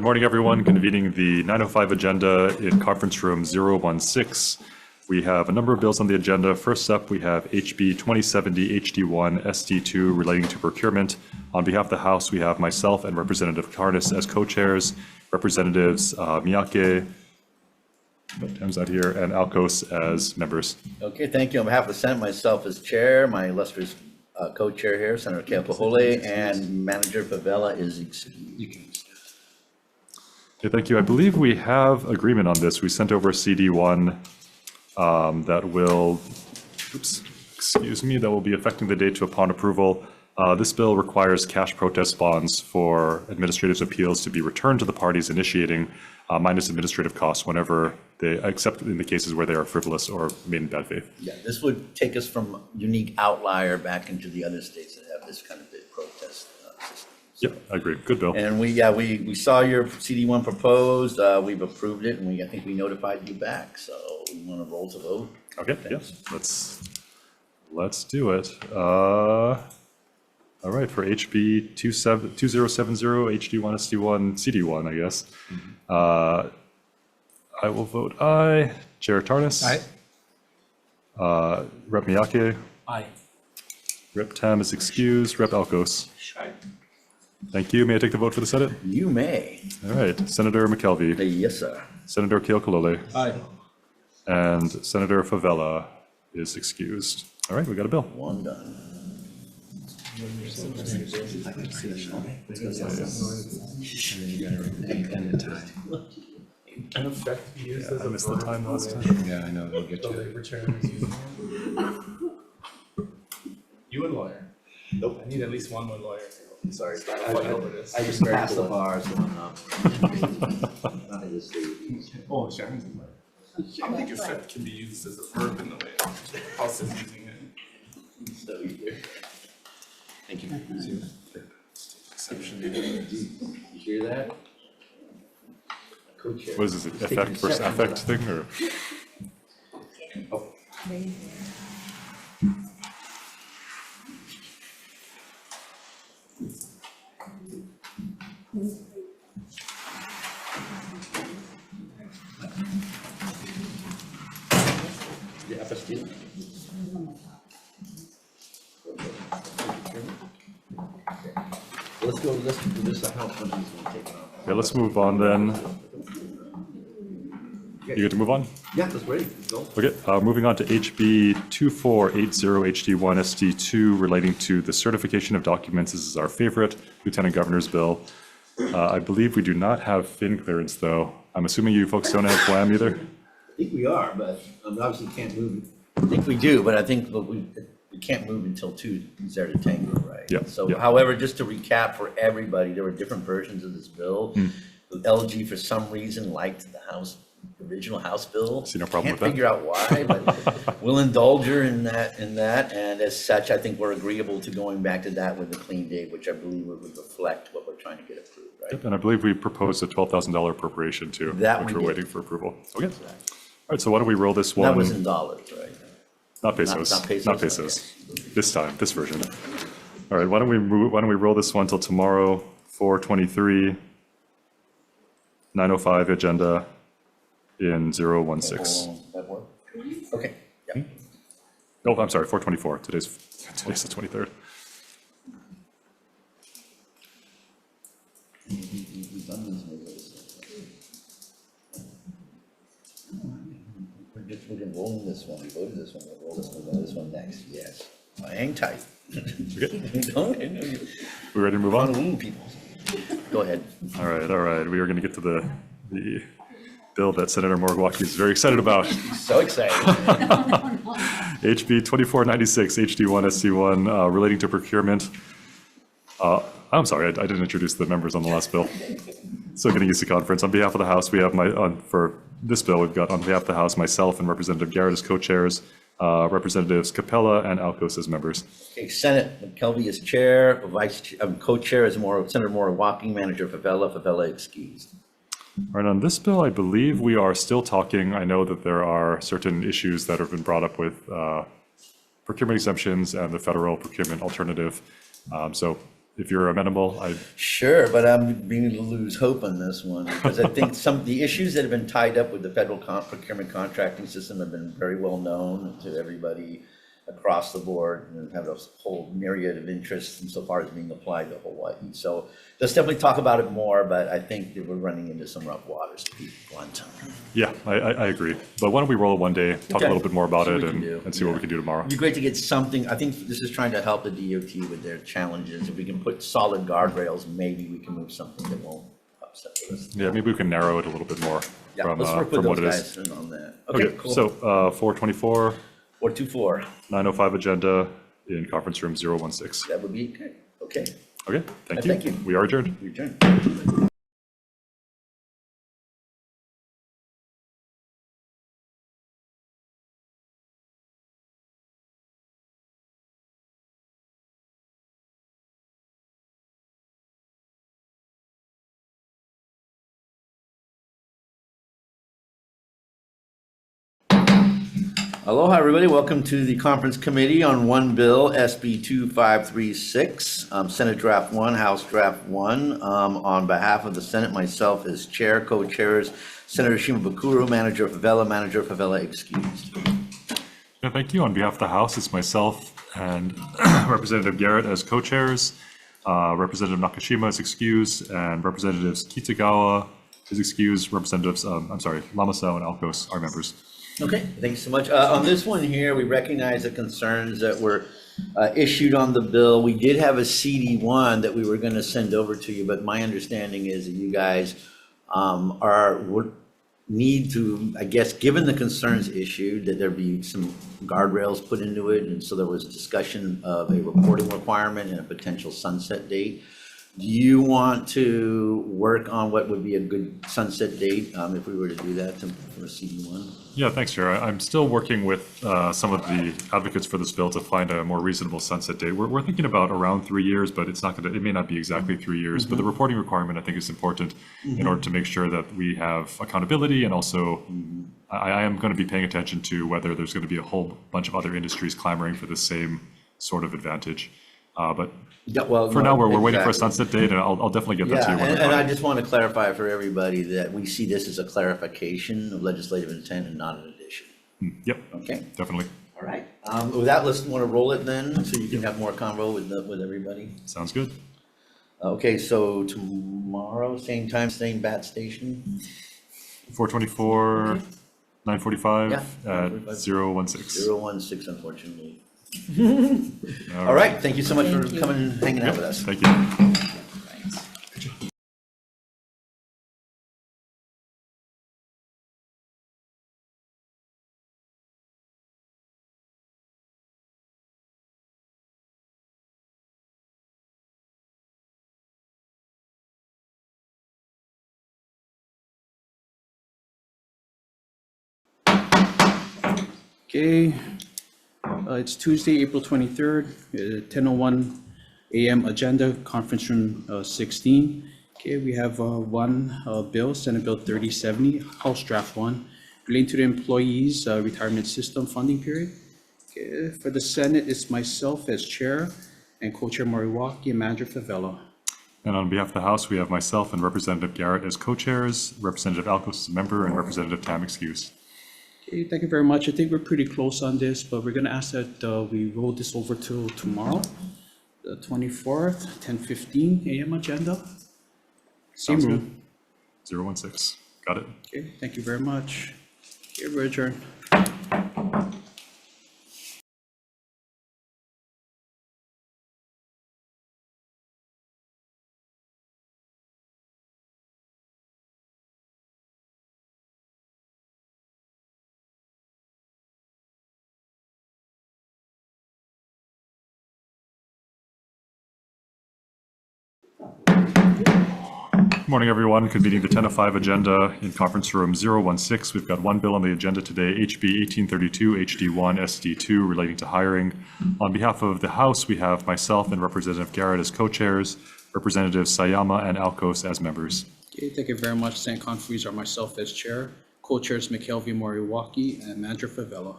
Good morning, everyone. Convening the 9:05 agenda in conference room 016. We have a number of bills on the agenda. First up, we have HB 2070 HD1 SD2 relating to procurement. On behalf of the House, we have myself and Representative Karnas as co-chairs, Representatives Miyake, what time's that here, and Alcos as members. Okay, thank you. On behalf of the Senate, myself as chair, my illustrious co-chair here, Senator Keapahole, and Manager Favela is excused. Okay, thank you. I believe we have agreement on this. We sent over CD1 that will, that will be affecting the date to upon approval. This bill requires cash protest bonds for administrative appeals to be returned to the parties initiating, minus administrative costs whenever they, except in the cases where they are frivolous or made in bad faith. Yeah, this would take us from unique outlier back into the other states that have this kind of big protest system. Yep, I agree. Good bill. And we saw your CD1 proposed, we've approved it, and I think we notified you back, so we want to roll to vote. Okay, yes, let's do it. All right, for HB 2070 HD1 SD1 CD1, I guess. I will vote aye. Chair Tarnas. Aye. Rep Miyake. Aye. Rep Tam is excused. Rep Alcos. Aye. Thank you. May I take the vote for the Senate? You may. All right. Senator McKelvey. Yes, sir. Senator Keokalole. Aye. And Senator Favela is excused. All right, we got a bill. One done. An effect be used as I a missed the verb time last for time. Yeah, I know, we'll get the to it. labor chair is using. You and lawyer. Nope. I need at least one more lawyer. Sorry. I'll fight over this. I just passed the bars going up. Oh, Sharon's in lawyer. I don't think effect can be used as a verb in the way House is using it. So you Thank you. Exception. you hear that? Co-chair. What is this, effect versus affect thing, or? The FSD. Let's do this, a house one, he's gonna take it off. Yeah, let's move on then. You get to move on? Yeah, that's ready, go. Okay, moving on to HB 2480 HD1 SD2 relating to the certification of documents. This is our favorite Lieutenant Governor's bill. I believe we do not have fin clearance, though. I'm assuming you folks don't have FLAM either? I think we are, but obviously can't move. I think we do, but I think we can't move until two is there to tango, right? Yeah, So yeah. however, just to recap for everybody, there were different versions of this bill. The LG for some reason liked the original House bill. See no problem with that. Can't figure out why, but we'll indulge her in that, and as such, I think we're agreeable to going back to that with a clean date, which I believe would reflect what we're trying to get approved, right? And I believe we proposed a $12,000 appropriation too, That which we we're did. waiting for approval. Okay. All right, so why don't we roll this one? That was in dollars, right? Not pesos. not pesos, Not pesos. This time, this version. All right, why don't we roll this one till tomorrow, 4/23, 9:05 agenda in 016. That work? Okay, yeah. Oh, I'm sorry, 4/24. Today's the 23rd. We've done this maybe. We're gonna roll this one, we voted this one, we'll roll this one, we'll this one next, yes. Hang tight. Okay, Don't we ready to move on? wound people. Go ahead. All right. We are going to get to the bill that Senator Morgwaki is very excited about. So excited. HB 2496 HD1 SD1 relating to procurement. I'm sorry, I didn't introduce the members on the last bill. Still getting used to conference. On behalf of the House, we have for this bill, we've got on behalf of the House, myself and Representative Garrett as co-chairs, Representatives Capella and Alcos as members. Okay, Senate, McKelvey is chair, co-chair is Senator Moore Walking, Manager Favela excused. All right, on this bill, I believe we are still talking. I know that there are certain issues that have been brought up with procurement exemptions and the federal procurement alternative. So if you're amenable, Sure, but I'm beginning to lose hope on this one, because I think the issues that have been tied up with the federal procurement contracting system have been very well known to everybody across the board, and have a whole myriad of interests insofar as being applied to Hawaii. So let's definitely talk about it more, but I think that we're running into some rough waters, to be blunt. yeah, I agree. But why don't we roll it one day, talk Okay. a little bit more about See it what we can do. and see what Yeah. we can do tomorrow. It'd be great to get something. I think this is trying to help the DOT with their challenges. If we can put solid guardrails, maybe we can move something that won't upset us. Yeah, maybe we can narrow it a little bit more Yeah, from, let's work with from what those it is. guys in on that. Okay, Cool. so 424, 424, 905 agenda in conference room 016. that would be good. Okay, Okay, thank you. Thank you. We are adjourned. your turn. Aloha, everybody. Welcome to the conference committee on one bill, SB 2536, Senate Draft 1, House Draft 1. On behalf of the Senate, myself as chair, co-chairs, Senator Shimabukuro, Manager Favela, Manager Favela excused. Yeah, thank you. On behalf of the House, it's myself and Representative Garrett as co-chairs, Representative Nakashima is excused, and Representatives Kitagawa is excused, Representatives, Lamasau and Alcos are members. Okay, thanks so much. On this one here, we recognize the concerns that were issued on the bill. We did have a CD1 that we were going to send over to you, but my understanding is that you guys would need to, I guess, given the concerns issued, that there be some guardrails put into it, and so there was discussion of a reporting requirement and a potential sunset date. Do you want to work on what would be a good sunset date if we were to do that for a CD1? Yeah, thanks, Chair. I'm still working with some of the advocates for this bill to find a more reasonable sunset date. We're thinking about around 3 years, but it may not be exactly 3 years. But the reporting requirement, I think, is important in order to make sure that we have accountability, and also I am going to be paying attention to whether there's going to be a whole bunch of other industries clamoring for the same sort of advantage. But Yeah, well, for now, we're waiting for a exactly. sunset date, and I'll definitely get that Yeah, to you. when and we're I done. just want to clarify for everybody that we see this as a clarification of legislative intent and not an addition. Yep, Okay, definitely. all right. With that, let's want to roll it then, so you can have more convo with everybody. Sounds good. Okay, so tomorrow, same time, same bat station, 424, 945 Yeah, at 9:45. 016. 016, unfortunately. All right, thank you so much for coming and hanging out with us. Thank you. Okay, it's Tuesday, April 23rd, 10:01 a.m. agenda, conference room 16. Okay, we have one bill, Senate Bill 3070, House Draft 1, relating to the employees' retirement system funding period. Okay, for the Senate, it's myself as chair and co-chair Moriwaki and manager Favela. And on behalf of the House, we have myself and Representative Garrett as co-chairs, Representative Alcos as a member, and Representative Tam excused. Okay, thank you very much. I think we're pretty close on this, but we're gonna ask that we roll this over to tomorrow, the 24th, 10:15 a.m. agenda. Same Sounds room. good. 016. Got it. Okay, thank you very much. Okay, we're adjourned. Good morning, everyone. Convening the 10:05 agenda in conference room 016. We've got one bill on the agenda today, HB 1832, HD1, SD2, relating to hiring. On behalf of the House, we have myself and Representative Garrett as co-chairs, Representatives Sayama and Alcos as members. Okay, thank you very much. Senate conferees are myself as chair, co-chairs McKelvey Moriwaki and manager Favela.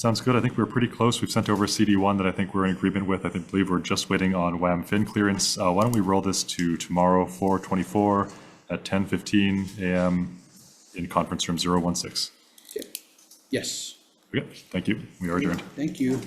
Sounds good. I think we're pretty close. We've sent over CD1 that I think we're in agreement with. I believe we're just waiting on WAM fin clearance. Why don't we roll this to tomorrow, 4/24 at 10:15 a.m. in conference room 016. Yes, Okay, thank you. We are adjourned. thank you.